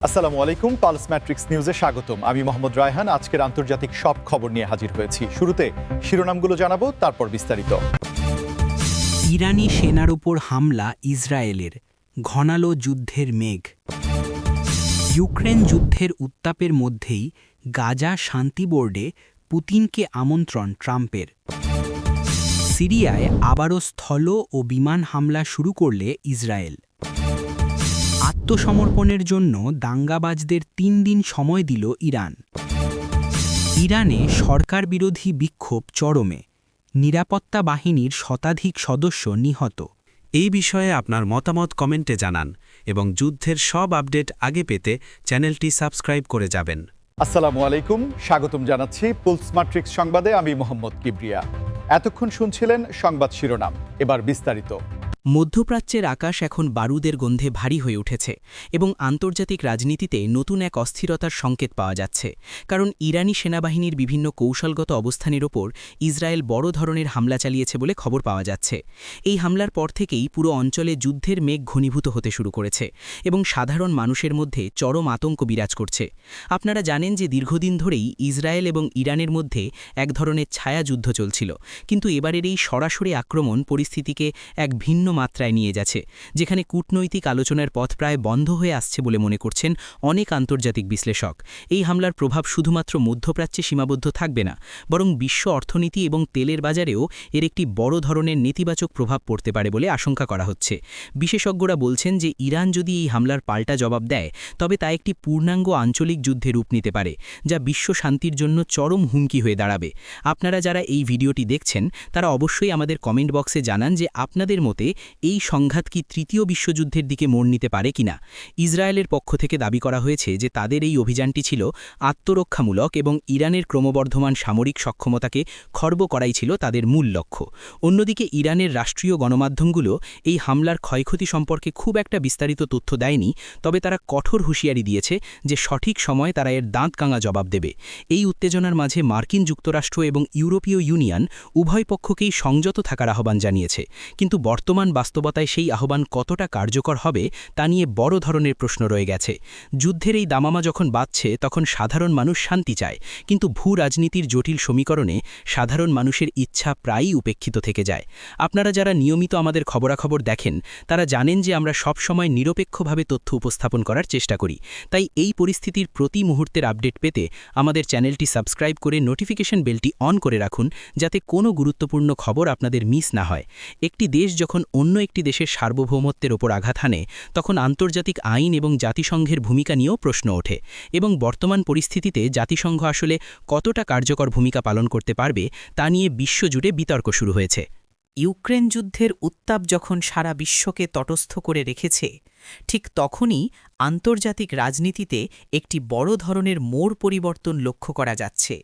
আসসালামু আলাইকুম, pulse matrix নিউজে স্বাগতম। আমি মোহাম্মদ রায়হান। আজকের আন্তর্জাতিক সব খবর নিয়ে হাজির হয়েছি। শুরুতে শিরোনামগুলো জানাবো, তারপর বিস্তারিত। ইরানি সেনার উপর হামলা ইসরায়েলের, ঘনালো যুদ্ধের মেঘ। ইউক্রেন যুদ্ধের উত্তাপের মধ্যেই গাজা শান্তি বোর্ডে পুতিনকে আমন্ত্রণ ট্রাম্পের। সিরিয়ায় আবারও স্থল ও বিমান হামলা শুরু করলে ইসরায়েল। আত্মসমর্পণের জন্য দাঙ্গাবাজদের ৩ দিন সময় দিল ইরান। ইরানে সরকার বিরোধী বিক্ষোভ চরমে, নিরাপত্তা বাহিনীর শতাধিক সদস্য নিহত। এই বিষয়ে আপনার মতামত কমেন্টে জানান এবং যুদ্ধের সব আপডেট আগে পেতে চ্যানেলটি সাবস্ক্রাইব করে যাবেন। আসসালামু আলাইকুম, স্বাগতম জানাচ্ছি পালস ম্যাট্রিক্স সংবাদে। আমি মোহাম্মদ কিবরিয়া। এতক্ষণ শুনছিলেন সংবাদ শিরোনাম, এবার বিস্তারিত। মধ্যপ্রাচ্যের আকাশ এখন বারুদের গন্ধে ভারী হয়ে উঠেছে এবং আন্তর্জাতিক রাজনীতিতে নতুন এক অস্থিরতার সংকেত পাওয়া যাচ্ছে, কারণ ইরানি সেনাবাহিনীর বিভিন্ন কৌশলগত অবস্থানের ওপর ইসরায়েল বড় ধরনের হামলা চালিয়েছে বলে খবর পাওয়া যাচ্ছে। এই হামলার পর থেকেই পুরো অঞ্চলে যুদ্ধের মেঘ ঘনীভূত হতে শুরু করেছে এবং সাধারণ মানুষের মধ্যে চরম আতঙ্ক বিরাজ করছে। আপনারা জানেন যে দীর্ঘদিন ধরেই ইসরায়েল এবং ইরানের মধ্যে এক ধরনের ছায়াযুদ্ধ চলছিল, কিন্তু এবারের এই সরাসরি আক্রমণ পরিস্থিতিকে এক ভিন্ন মাত্রায় নিয়ে যাচ্ছে, যেখানে কূটনৈতিক আলোচনার পথ প্রায় বন্ধ হয়ে আসছে বলে মনে করছেন অনেক আন্তর্জাতিক বিশ্লেষক। এই হামলার প্রভাব শুধুমাত্র মধ্যপ্রাচ্যে সীমাবদ্ধ থাকবে না, বরং বিশ্ব অর্থনীতি এবং তেলের বাজারেও এর একটি বড় ধরনের নেতিবাচক প্রভাব পড়তে পারে বলে আশঙ্কা করা হচ্ছে। বিশেষজ্ঞরা বলছেন যে ইরান যদি এই হামলার পাল্টা জবাব দেয়, তবে তা একটি পূর্ণাঙ্গ আঞ্চলিক যুদ্ধে রূপ নিতে পারে, যা বিশ্ব শান্তির জন্য চরম হুমকি হয়ে দাঁড়াবে। আপনারা যারা এই ভিডিওটি দেখছেন তারা অবশ্যই আমাদের কমেন্ট বক্সে জানান যে আপনাদের মতে এই সংঘাত কি তৃতীয় বিশ্বযুদ্ধের দিকে মোড় নিতে পারে কিনা। ইসরায়েলের পক্ষ থেকে দাবি করা হয়েছে যে তাদের এই অভিযানটি ছিল আত্মরক্ষামূলক এবং ইরানের ক্রমবর্ধমান সামরিক সক্ষমতাকে খর্ব করাই ছিল তাদের মূল লক্ষ্য। অন্যদিকে ইরানের রাষ্ট্রীয় গণমাধ্যমগুলো এই হামলার ক্ষয়ক্ষতি সম্পর্কে খুব একটা বিস্তারিত তথ্য দেয়নি, তবে তারা কঠোর হুঁশিয়ারি দিয়েছে যে সঠিক সময়ে তারা এর দাঁতকাঙা জবাব দেবে। এই উত্তেজনার মাঝে মার্কিন যুক্তরাষ্ট্র এবং ইউরোপীয় ইউনিয়ন উভয় পক্ষকেই সংযত থাকার আহ্বান জানিয়েছে, কিন্তু বর্তমান বাস্তবতায় সেই আহ্বান কতটা কার্যকর হবে তা নিয়ে বড় ধরনের প্রশ্ন রয়ে গেছে। যুদ্ধের এই দামামা যখন বাজছে তখন সাধারণ মানুষ শান্তি চায়, কিন্তু ভূ রাজনীতির জটিল সমীকরণে সাধারণ মানুষের ইচ্ছা প্রায়ই উপেক্ষিত থেকে যায়। আপনারা যারা নিয়মিত আমাদের খবরাখবর দেখেন তারা জানেন যে আমরা সব সময় নিরপেক্ষভাবে তথ্য উপস্থাপন করার চেষ্টা করি। তাই এই পরিস্থিতির প্রতি মুহূর্তের আপডেট পেতে আমাদের চ্যানেলটি সাবস্ক্রাইব করে নোটিফিকেশন বেলটি অন করে রাখুন, যাতে কোনো গুরুত্বপূর্ণ খবর আপনাদের মিস না হয়। একটি দেশ যখন অন্য একটি দেশের সার্বভৌমত্বের ওপর আঘাত হানে, তখন আন্তর্জাতিক আইন এবং জাতিসংঘের ভূমিকা নিয়েও প্রশ্ন ওঠে, এবং বর্তমান পরিস্থিতিতে জাতিসংঘ আসলে কতটা কার্যকর ভূমিকা পালন করতে পারবে তা নিয়ে বিশ্বজুড়ে বিতর্ক শুরু হয়েছে। ইউক্রেন যুদ্ধের উত্তাপ যখন সারা বিশ্বকে তটস্থ করে রেখেছে, ঠিক তখনই আন্তর্জাতিক রাজনীতিতে একটি বড় ধরনের মোড় পরিবর্তন লক্ষ্য করা যাচ্ছে,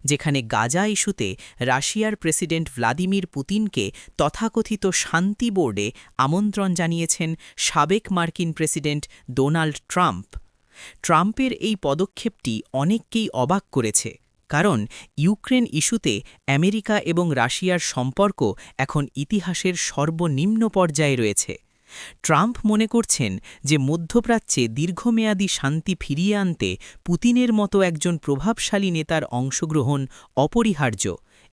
যেখানে গাজা ইস্যুতে রাশিয়ার প্রেসিডেন্ট ভ্লাদিমির পুতিনকে তথাকথিত শান্তি বোর্ডে আমন্ত্রণ জানিয়েছেন সাবেক মার্কিন প্রেসিডেন্ট ডোনাল্ড ট্রাম্প। ট্রাম্পের এই পদক্ষেপটি অনেককেই অবাক করেছে, কারণ ইউক্রেন ইস্যুতে আমেরিকা এবং রাশিয়ার সম্পর্ক এখন ইতিহাসের সর্বনিম্ন পর্যায়ে রয়েছে। ট্রাম্প মনে করছেন যে মধ্যপ্রাচ্যে দীর্ঘমেয়াদী শান্তি ফিরিয়ে আনতে পুতিনের মতো একজন প্রভাবশালী নেতার অংশগ্রহণ অপরিহার্য,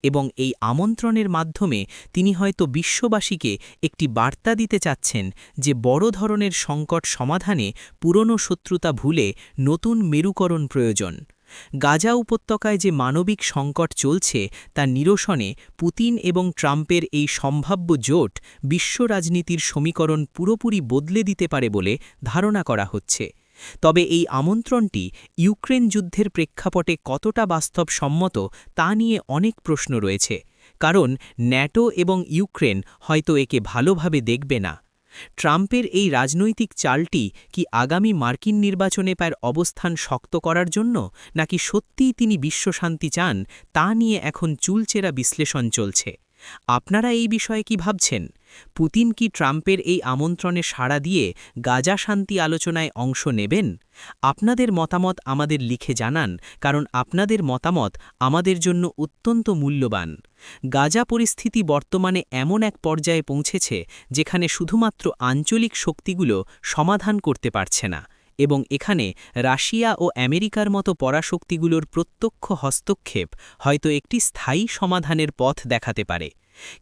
এবং এই আমন্ত্রণের মাধ্যমে তিনি হয়তো বিশ্ববাসীকে একটি বার্তা দিতে চাচ্ছেন যে বড় ধরনের সংকট সমাধানে পুরনো শত্রুতা ভুলে নতুন মেরুকরণ প্রয়োজন। গাজা উপত্যকায় যে মানবিক সংকট চলছে তা নিরসনে পুতিন এবং ট্রাম্পের এই সম্ভাব্য জোট বিশ্ব রাজনীতির সমীকরণ পুরোপুরি বদলে দিতে পারে বলে ধারণা করা হচ্ছে। তবে এই আমন্ত্রণটি ইউক্রেন যুদ্ধের প্রেক্ষাপটে কতটা বাস্তবসম্মত তা নিয়ে অনেক প্রশ্ন রয়েছে, কারণ ন্যাটো এবং ইউক্রেন হয়তো একে ভালোভাবে দেখবে না। ট্রাম্পের এই রাজনৈতিক চালটি কি আগামী মার্কিন নির্বাচনে তার অবস্থান শক্ত করার জন্য, নাকি সত্যিই তিনি বিশ্বশান্তি চান তা নিয়ে এখন চুলচেরা বিশ্লেষণ চলছে। আপনারা এই বিষয়ে কি ভাবছেন? পুতিন কি ট্রাম্পের এই আমন্ত্রণে সাড়া দিয়ে গাজা শান্তি আলোচনায় অংশ নেবেন? আপনাদের মতামত আমাদের লিখে জানান, কারণ আপনাদের মতামত আমাদের জন্য অত্যন্ত মূল্যবান। গাজা পরিস্থিতি বর্তমানে এমন এক পর্যায়ে পৌঁছেছে যেখানে শুধুমাত্র আঞ্চলিক শক্তিগুলো সমাধান করতে পারছে না, এবং এখানে রাশিয়া ও আমেরিকার মতো পরাশক্তিগুলোর প্রত্যক্ষ হস্তক্ষেপ হয়তো একটি স্থায়ী সমাধানের পথ দেখাতে পারে।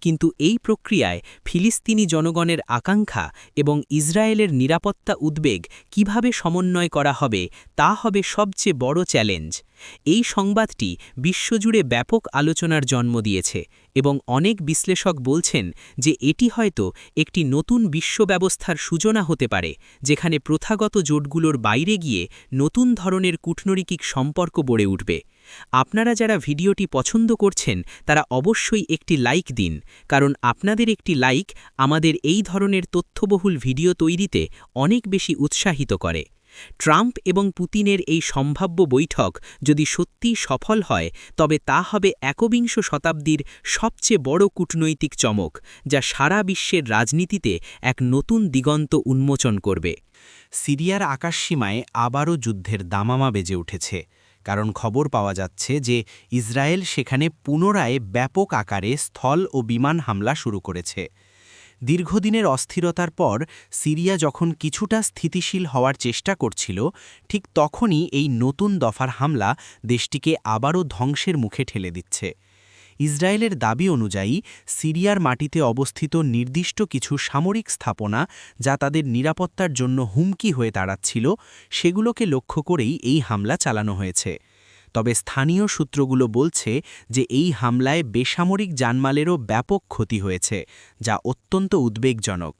কিন্তু এই প্রক্রিয়ায় ফিলিস্তিনি জনগণের আকাঙ্ক্ষা এবং ইসরায়েলের নিরাপত্তা উদ্বেগ কিভাবে সমন্বয় করা হবে তা হবে সবচেয়ে বড় চ্যালেঞ্জ। এই সংবাদটি বিশ্বজুড়ে ব্যাপক আলোচনার জন্ম দিয়েছে এবং অনেক বিশ্লেষক বলছেন যে এটি হয়তো একটি নতুন বিশ্ব ব্যবস্থার সূচনা হতে পারে, যেখানে প্রথাগত জোটগুলোর বাইরে গিয়ে নতুন ধরনের কূটনৈতিক সম্পর্ক গড়ে উঠবে। আপনারা যারা ভিডিওটি পছন্দ করছেন তারা অবশ্যই একটি লাইক দিন, কারণ আপনাদের একটি লাইক আমাদের এই ধরনের তথ্যবহুল ভিডিও তৈরিতে অনেক বেশি উৎসাহিত করে। ট্রাম্প এবং পুতিনের এই সম্ভাব্য বৈঠক যদি সত্যিই সফল হয়, তবে তা হবে একবিংশ শতাব্দীর সবচেয়ে বড় কূটনৈতিক চমক, যা সারা বিশ্বের রাজনীতিতে এক নতুন দিগন্ত উন্মোচন করবে। সিরিয়ার আকাশসীমায় আবারও যুদ্ধের দামামা বেজে উঠেছে, কারণ খবর পাওয়া যাচ্ছে যে ইসরায়েল সেখানে পুনরায় ব্যাপক আকারে স্থল ও বিমান হামলা শুরু করেছে। দীর্ঘদিনের অস্থিরতার পর সিরিয়া যখন কিছুটা স্থিতিশীল হওয়ার চেষ্টা করছিল, ঠিক তখনই এই নতুন দফার হামলা দেশটিকে আবারও ধ্বংসের মুখে ঠেলে দিচ্ছে। ইসরায়েলের দাবি অনুযায়ী সিরিয়ার মাটিতে অবস্থিত নির্দিষ্ট কিছু সামরিক স্থাপনা, যা তাদের নিরাপত্তার জন্য হুমকি হয়ে দাঁড়াচ্ছিল, সেগুলোকে লক্ষ্য করেই এই হামলা চালানো হয়েছে। তবে স্থানীয় সূত্রগুলো বলছে যে এই হামলায় বেসামরিক জানমালেরও ব্যাপক ক্ষতি হয়েছে, যা অত্যন্ত উদ্বেগজনক।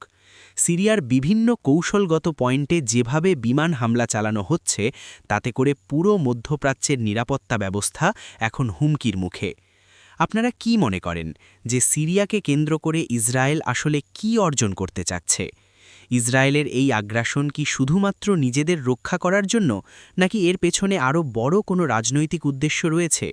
সিরিয়ার বিভিন্ন কৌশলগত পয়েন্টে যেভাবে বিমান হামলা চালানো হচ্ছে, তাতে করে পুরো মধ্যপ্রাচ্যের নিরাপত্তা ব্যবস্থা এখন হুমকির মুখে। আপনারা কি মনে করেন যে সিরিয়াকে কেন্দ্র করে ইসরায়েল আসলে কি অর্জন করতে চাচ্ছে? ইসরায়েলের এই আগ্রাসন কি শুধুমাত্র নিজেদের রক্ষা করার জন্য, নাকি এর পেছনে আরও বড় কোনো রাজনৈতিক উদ্দেশ্য রয়েছে?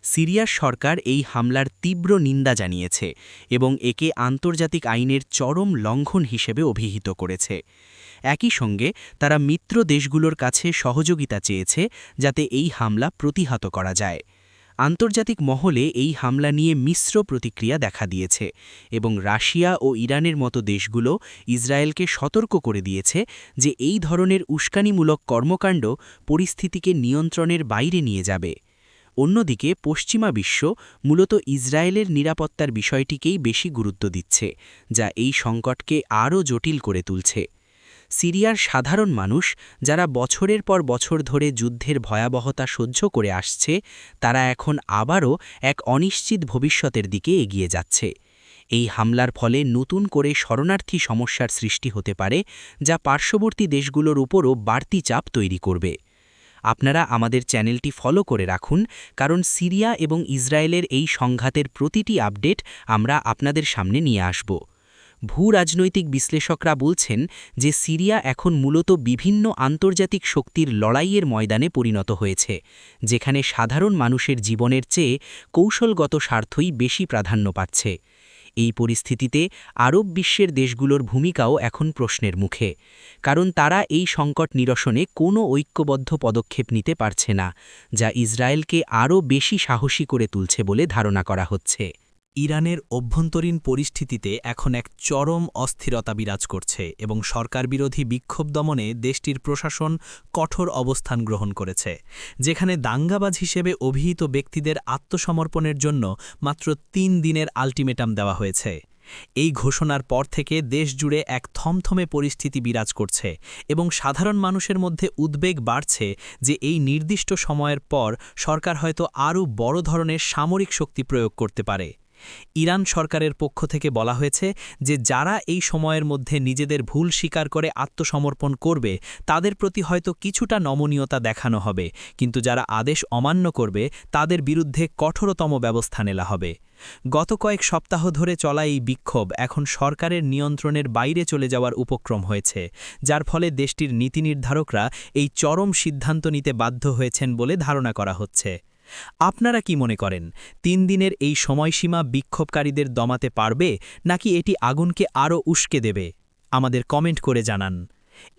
সিরিয়ার সরকার এই হামলার তীব্র নিন্দা জানিয়েছে এবং একে আন্তর্জাতিক আইনের চরম লঙ্ঘন হিসেবে অভিহিত করেছে। একই সঙ্গে তারা মিত্র দেশগুলোর কাছে সহযোগিতা চেয়েছে, যাতে এই হামলা প্রতিহত করা যায়। আন্তর্জাতিক মহলে এই হামলা নিয়ে মিশ্র প্রতিক্রিয়া দেখা দিয়েছে এবং রাশিয়া ও ইরানের মতো দেশগুলো ইসরায়েলকে সতর্ক করে দিয়েছে যে এই ধরনের উস্কানিমূলক কর্মকাণ্ড পরিস্থিতিকে নিয়ন্ত্রণের বাইরে নিয়ে যাবে। অন্যদিকে পশ্চিমা বিশ্ব মূলত ইসরায়েলের নিরাপত্তার বিষয়টিকেই বেশি গুরুত্ব দিচ্ছে, যা এই সংকটকে আরও জটিল করে তুলছে। সিরিয়ার সাধারণ মানুষ, যারা বছরের পর বছর ধরে যুদ্ধের ভয়াবহতা সহ্য করে আসছে, তারা এখন আবারও এক অনিশ্চিত ভবিষ্যতের দিকে এগিয়ে যাচ্ছে। এই হামলার ফলে নতুন করে শরণার্থী সমস্যার সৃষ্টি হতে পারে, যা পার্শ্ববর্তী দেশগুলোর উপরও বাড়তি চাপ তৈরি করবে। আপনারা আমাদের চ্যানেলটি ফলো করে রাখুন, কারণ সিরিয়া এবং ইসরায়েলের এই সংঘাতের প্রতিটি আপডেট আমরা আপনাদের সামনে নিয়ে আসব। ভূরাজনৈতিক বিশ্লেষকরা বলছেন যে সিরিয়া এখন মূলত বিভিন্ন আন্তর্জাতিক শক্তির লড়াইয়ের ময়দানে পরিণত হয়েছে, যেখানে সাধারণ মানুষের জীবনের চেয়ে কৌশলগত স্বার্থই বেশি প্রাধান্য পাচ্ছে। এই পরিস্থিতিতে আরব বিশ্বের দেশগুলোর ভূমিকাও এখন প্রশ্নের মুখে, কারণ তারা এই সংকট নিরসনে কোনো ঐক্যবদ্ধ পদক্ষেপ নিতে পারছে না, যা ইসরায়েলকে আরও বেশি সাহসী করে তুলছে বলে ধারণা করা হচ্ছে। ইরানের অভ্যন্তরীণ পরিস্থিতিতে এখন এক চরম অস্থিরতা বিরাজ করছে এবং সরকার বিরোধী বিক্ষোভ দমনে দেশটির প্রশাসন কঠোর অবস্থান গ্রহণ করেছে, যেখানে দাঙ্গাবাজ হিসেবে অভিহিত ব্যক্তিদের আত্মসমর্পণের জন্য মাত্র ৩ দিনের আল্টিমেটাম দেওয়া হয়েছে। এই ঘোষণার পর থেকে দেশ জুড়ে এক থমথমে পরিস্থিতি বিরাজ করছে এবং সাধারণ মানুষের মধ্যে উদ্বেগ বাড়ছে যে এই নির্দিষ্ট সময়ের পর সরকার হয়তো আরও বড় ধরনের সামরিক শক্তি প্রয়োগ করতে পারে। ইরান সরকারের পক্ষ থেকে বলা হয়েছে যে যারা এই সময়ের মধ্যে নিজেদের ভুল স্বীকার করে আত্মসমর্পণ করবে, তাদের প্রতি হয়তো কিছুটা নমনীয়তা দেখানো হবে, কিন্তু যারা আদেশ অমান্য করবে তাদের বিরুদ্ধে কঠোরতম ব্যবস্থা নেওয়া হবে। গত কয়েক সপ্তাহ ধরে চলা এই বিক্ষোভ এখন সরকারের নিয়ন্ত্রণের বাইরে চলে যাওয়ার উপক্রম হয়েছে, যার ফলে দেশটির নীতি নির্ধারকরা এই চরম সিদ্ধান্ত নিতে বাধ্য হয়েছেন বলে ধারণা করা হচ্ছে। আপনারা কি মনে করেন, ৩ দিনের এই সময়সীমা বিক্ষোভকারীদের দমাতে পারবে, নাকি এটি আগুনকে আরও উস্কে দেবে? আমাদের কমেন্ট করে জানান।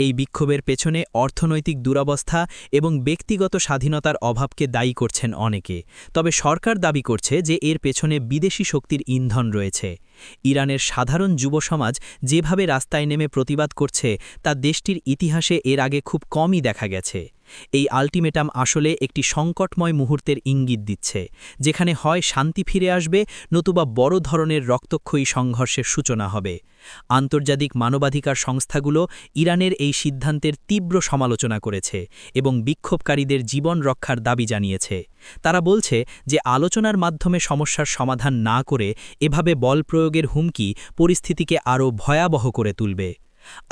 এই বিক্ষোভের পেছনে অর্থনৈতিক দুরবস্থা এবং ব্যক্তিগত স্বাধীনতার অভাবকে দায়ী করছেন অনেকে, তবে সরকার দাবি করছে যে এর পেছনে বিদেশি শক্তির ইন্ধন রয়েছে। ইরানের সাধারণ যুব সমাজ যেভাবে রাস্তায় নেমে প্রতিবাদ করছে তা দেশটির ইতিহাসে এর আগে খুব কমই দেখা গেছে। এই আল্টিমেটাম আসলে একটি সংকটময় মুহূর্তের ইঙ্গিত দিচ্ছে, যেখানে হয় শান্তি ফিরে আসবে, নতুবা বড় ধরনের রক্তক্ষয়ী সংঘর্ষের সূচনা হবে। আন্তর্জাতিক মানবাধিকার সংস্থাগুলো ইরানের এই সিদ্ধান্তের তীব্র সমালোচনা করেছে এবং বিক্ষোভকারীদের জীবন রক্ষার দাবি জানিয়েছে। তারা বলছে যে আলোচনার মাধ্যমে সমস্যার সমাধান না করে এভাবে বল প্রয়োগের হুমকি পরিস্থিতিকে আরও ভয়াবহ করে তুলবে।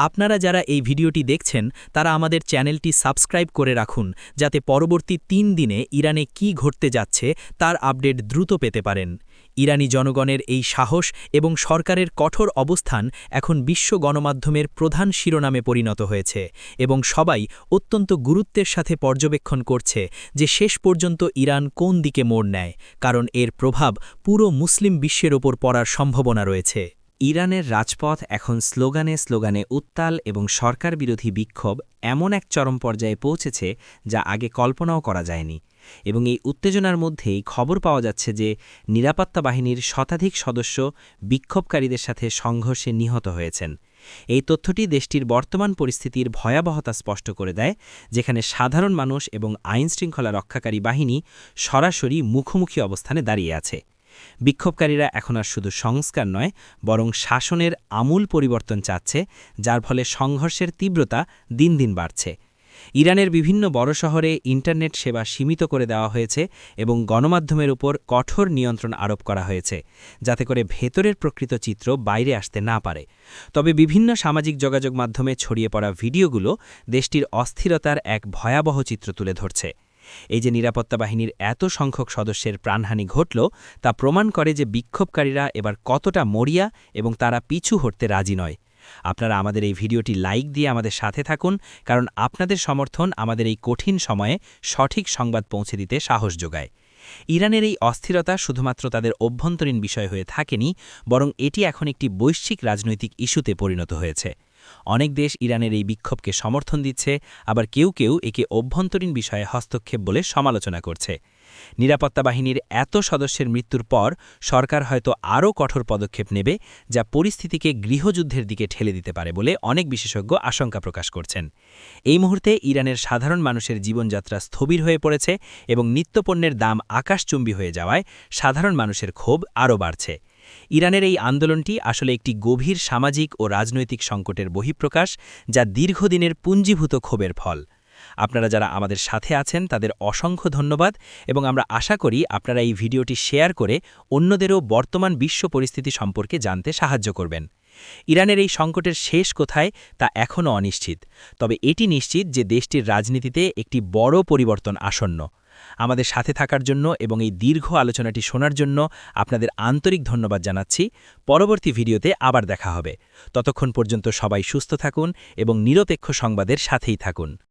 আপনারা যারা এই ভিডিওটি দেখছেন তারা আমাদের চ্যানেলটি সাবস্ক্রাইব করে রাখুন, যাতে পরবর্তী 3 দিনে ইরানে কি ঘটতে যাচ্ছে তার আপডেট দ্রুত পেতে পারেন। ইরানি জনগণের এই সাহস এবং সরকারের কঠোর অবস্থান এখন বিশ্ব গণমাধ্যমের প্রধান শিরোনামে পরিণত হয়েছে এবং সবাই অত্যন্ত গুরুত্বের সাথে পর্যবেক্ষণ করছে যে শেষ পর্যন্ত ইরান কোন দিকে মোড় নেয়, কারণ এর প্রভাব পুরো মুসলিম বিশ্বের ওপর পড়ার সম্ভাবনা রয়েছে। ইরানের রাজপথ এখন স্লোগানে স্লোগানে উত্তাল এবং সরকার বিরোধী বিক্ষোভ এমন এক চরম পর্যায়ে পৌঁছেছে যা আগে কল্পনাও করা যায়নি। এবং এই উত্তেজনার মধ্যেই খবর পাওয়া যাচ্ছে যে নিরাপত্তা বাহিনীর শতাধিক সদস্য বিক্ষোভকারীদের সাথে সংঘর্ষে নিহত হয়েছেন। এই তথ্যটি দেশটির বর্তমান পরিস্থিতির ভয়াবহতা স্পষ্ট করে দেয়, যেখানে সাধারণ মানুষ এবং আইনশৃঙ্খলা রক্ষাকারী বাহিনী সরাসরি মুখোমুখি অবস্থানে দাঁড়িয়ে আছে। বিক্ষোভকারীরা এখন আর শুধু সংস্কার নয়, বরং শাসনের আমূল পরিবর্তন চাচ্ছে, যার ফলে সংঘর্ষের তীব্রতা দিন দিন বাড়ছে। ইরানের বিভিন্ন বড় শহরে ইন্টারনেট সেবা সীমিত করে দেওয়া হয়েছে এবং গণমাধ্যমের উপর কঠোর নিয়ন্ত্রণ আরোপ করা হয়েছে, যাতে করে ভেতরের প্রকৃত চিত্র বাইরে আসতে না পারে। তবে বিভিন্ন সামাজিক যোগাযোগ মাধ্যমে ছড়িয়ে পড়া ভিডিওগুলো দেশটির অস্থিরতার এক ভয়াবহ চিত্র তুলে ধরছে। এই যে নিরাপত্তা বাহিনীর এত সংখ্যক সদস্যের প্রাণহানি ঘটল, তা প্রমাণ করে যে বিক্ষোভকারীরা এবার কতটা মরিয়া এবং তারা পিছু হটতে রাজি নয়। আপনারা আমাদের এই ভিডিওটি লাইক দিয়ে আমাদের সাথে থাকুন, কারণ আপনাদের সমর্থন আমাদের এই কঠিন সময়ে সঠিক সংবাদ পৌঁছে দিতে সাহস যোগায়। ইরানের এই অস্থিরতা শুধুমাত্র তাদের অভ্যন্তরীণ বিষয় হয়ে থাকেনি, বরং এটি এখন একটি বৈশ্বিক রাজনৈতিক ইস্যুতে পরিণত হয়েছে। অনেক দেশ ইরানের এই বিক্ষোভকে সমর্থন দিচ্ছে, আবার কেউ কেউ একে অভ্যন্তরীণ বিষয়ে হস্তক্ষেপ বলে সমালোচনা করছে। নিরাপত্তা বাহিনীর এত সদস্যের মৃত্যুর পর সরকার হয়তো আরও কঠোর পদক্ষেপ নেবে, যা পরিস্থিতিকে গৃহযুদ্ধের দিকে ঠেলে দিতে পারে বলে অনেক বিশেষজ্ঞ আশঙ্কা প্রকাশ করছেন। এই মুহূর্তে ইরানের সাধারণ মানুষের জীবনযাত্রা স্থবির হয়ে পড়েছে এবং নিত্যপণ্যের দাম আকাশচুম্বী হয়ে যাওয়ায় সাধারণ মানুষের ক্ষোভ আরও বাড়ছে। ইরানের এই আন্দোলনটি আসলে একটি গভীর সামাজিক ও রাজনৈতিক সংকটের বহিঃপ্রকাশ, যা দীর্ঘদিনের পুঞ্জীভূত ক্ষোভের ফল। আপনারা যারা আমাদের সাথে আছেন তাদের অসংখ্য ধন্যবাদ এবং আমরা আশা করি আপনারা এই ভিডিওটি শেয়ার করে অন্যদেরও বর্তমান বিশ্ব পরিস্থিতি সম্পর্কে জানতে সাহায্য করবেন। ইরানের এই সংকটের শেষ কোথায় তা এখনও অনিশ্চিত, তবে এটি নিশ্চিত যে দেশটির রাজনীতিতে একটি বড় পরিবর্তন আসন্ন। আমাদের সাথে থাকার জন্য এবং এই দীর্ঘ আলোচনাটি শোনার জন্য আপনাদের আন্তরিক ধন্যবাদ জানাচ্ছি। পরবর্তী ভিডিওতে আবার দেখা হবে। ততক্ষণ পর্যন্ত সবাই সুস্থ থাকুন এবং নিরপেক্ষ সংবাদের সাথেই থাকুন।